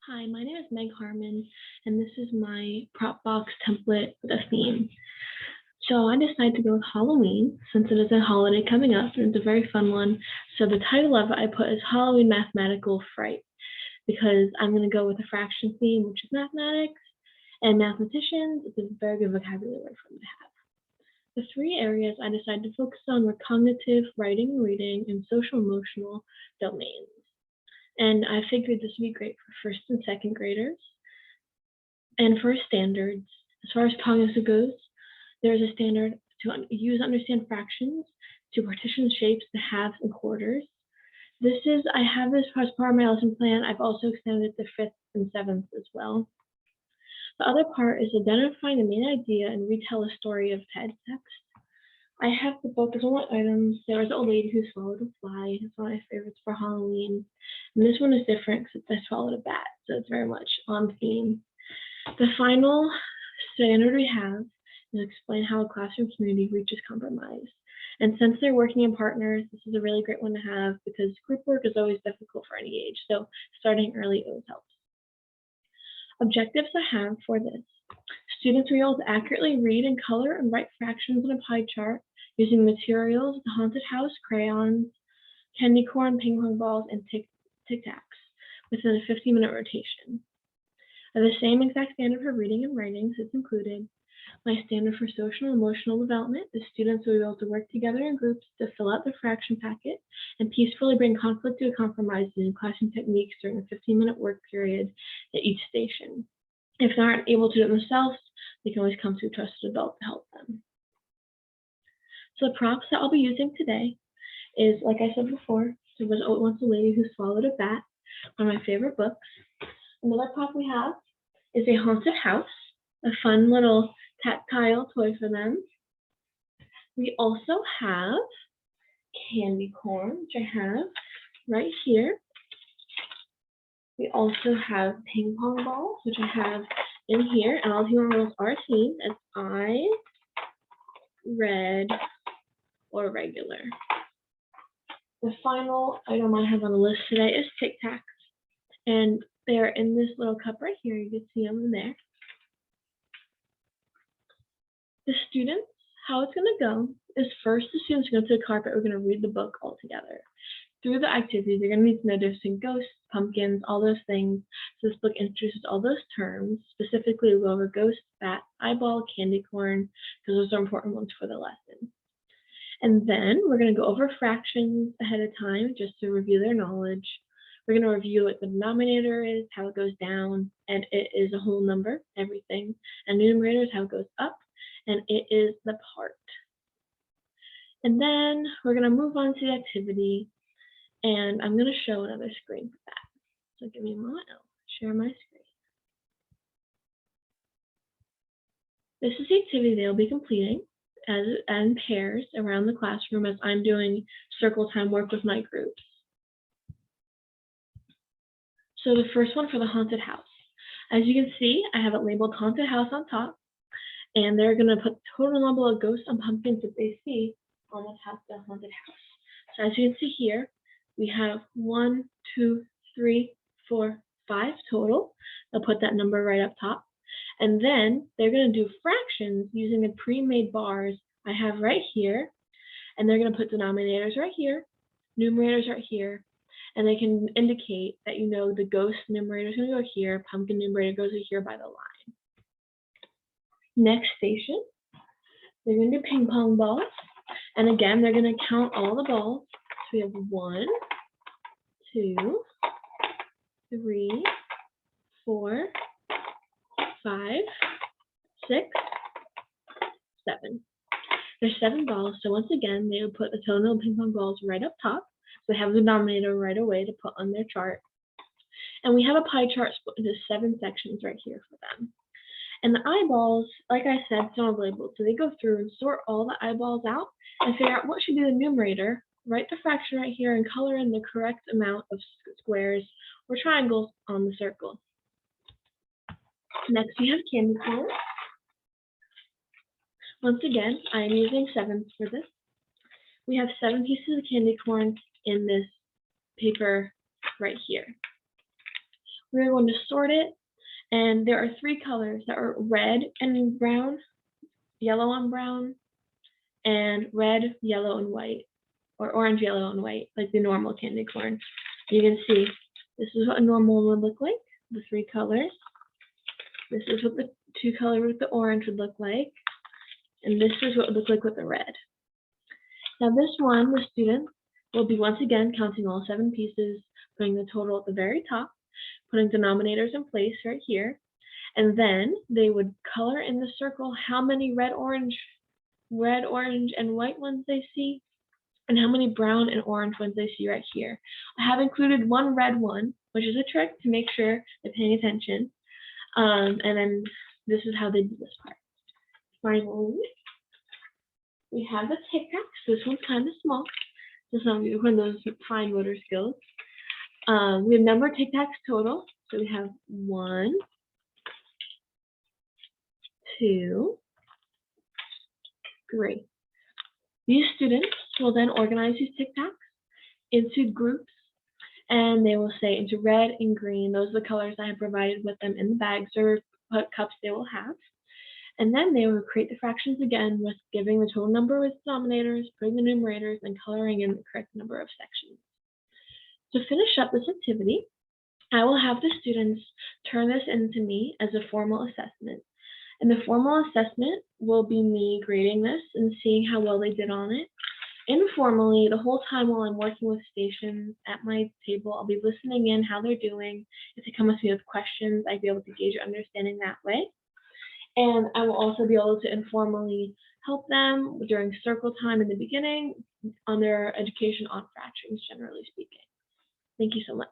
Hi, my name is Meg Harmon, and this is my prop box template with a theme. So I decided to go with Halloween since it is a holiday coming up and it's a very fun one. So the title of it I put is Halloween Mathematical Fright because I'm going to go with a fraction theme, which is mathematics, and mathematicians. It's a very good vocabulary word for them to have. The three areas I decided to focus on were cognitive, writing and reading, and social emotional domains. And I figured this would be great for first and second graders. And for standards, as far as cognitive goes, there's a standard to understand fractions, to partition shapes, the halves and quarters. I have this as part of my lesson plan. I've also extended it to fifth and seventh as well. The other part is identifying the main idea and retell a story of text. I have the book as one of my items. There was an old lady who swallowed a fly. It's one of my favorites for Halloween. And this one is different because I swallowed a bat, so it's very much on theme. The final standard we have is explain how a classroom community reaches compromise. And since they're working in partners, this is a really great one to have because group work is always difficult for any age. So starting early always helps. Objectives I have for this. Students will be able to accurately read and color and write fractions in a pie chart using materials, the haunted house, crayons, candy corn, ping pong balls, and tic-tacs within a 15-minute rotation. I have the same exact standard for reading and writing, so it's included. My standard for social and emotional development is students will be able to work together in groups to fill out the fraction packet and peacefully bring conflict to a compromise using classroom techniques during a 15-minute work period at each station. If they aren't able to do it themselves, they can always come to a trusted adult to help them. So the props that I'll be using today is, like I said before, there was once a lady who swallowed a bat, one of my favorite books. Another prop we have is a haunted house, a fun little tactile toy for them. We also have candy corn, which I have right here. We also have ping pong balls, which I have in here, and all human rules are themed as eyes, red, or regular. The final item I have on the list today is Tic Tacs, and they're in this little cup right here. You can see them in there. The students, how it's going to go is first the students go to the carpet. We're going to read the book all together. Through the activities, you're going to need to know the difference between ghosts, pumpkins, all those things. So this book introduces all those terms. Specifically, we'll go over ghost, bat, eyeball, candy corn, because those are important ones for the lesson. And then we're going to go over fractions ahead of time just to review their knowledge. We're going to review what the denominator is, how it goes down, and it is a whole number, everything. And the numerator is how it goes up, and it is the part. And then we're going to move on to the activity. And I'm going to show another screen for that. So give me a moment, I'll share my screen. This is the activity they'll be completing in pairs around the classroom as I'm doing circle time work with my groups. So the first one for the haunted house. As you can see, I have it labeled haunted house on top, and they're going to put the total number of ghosts and pumpkins that they see on the top of the haunted house. So as you can see here, we have 1, 2, 3, 4, 5 total. They'll put that number right up top. And then they're going to do fractions using the pre-made bars I have right here. And they're going to put denominators right here, numerators right here. And they can indicate that you know the ghost numerator is going to go here, pumpkin numerator goes here by the line. Next station, they're going to do ping pong balls. And again, they're going to count all the balls. So we have 1, 2, 3, 4, 5, 6, 7. There's 7 balls. So once again, they will put the total ping pong balls right up top. So they have the denominator right away to put on their chart. And we have a pie chart split into 7 sections right here for them. And the eyeballs, like I said, don't have labels. So they go through and sort all the eyeballs out and figure out what should be the numerator, write the fraction right here, and color in the correct amount of squares or triangles on the circle. Next, we have candy corn. Once again, I am using 7s for this. We have 7 pieces of candy corn in this paper right here. we're going to sort it, and there are 3 colors that are red and brown, yellow and brown, and red, yellow, and white, or orange, yellow, and white, like the normal candy corn. You can see this is what a normal one would look like, the 3 colors. This is what the 2 colors with the orange would look like, and this is what it would look like with the red. Now this one, the student will be once again counting all 7 pieces, putting the total at the very top, putting denominators in place right here, and then they would color in the circle how many red, orange, and white ones they see, and how many brown and orange ones they see right here. I have included one red one, which is a trick to make sure they're paying attention. And then this is how they do this part. Finally, we have the Tic Tacs. This one's kind of small, so some of you have those fine motor skills. We have number of Tic Tacs total. So we have 1, 2, 3. These students will then organize these Tic Tacs into groups, and they will say into red and green. Those are the colors I have provided with them in the bags or what cups they will have. And then they will create the fractions again with giving the total number with denominators, putting the numerators, and coloring in the correct number of sections. To finish up this activity, I will have the students turn this into me as a formal assessment. And the formal assessment will be me grading this and seeing how well they did on it. Informally, the whole time while I'm working with stations at my table, I'll be listening in how they're doing. If they come with me with questions, I'd be able to gauge your understanding that way. And I will also be able to informally help them during circle time in the beginning on their education on fractions, generally speaking. Thank you so much.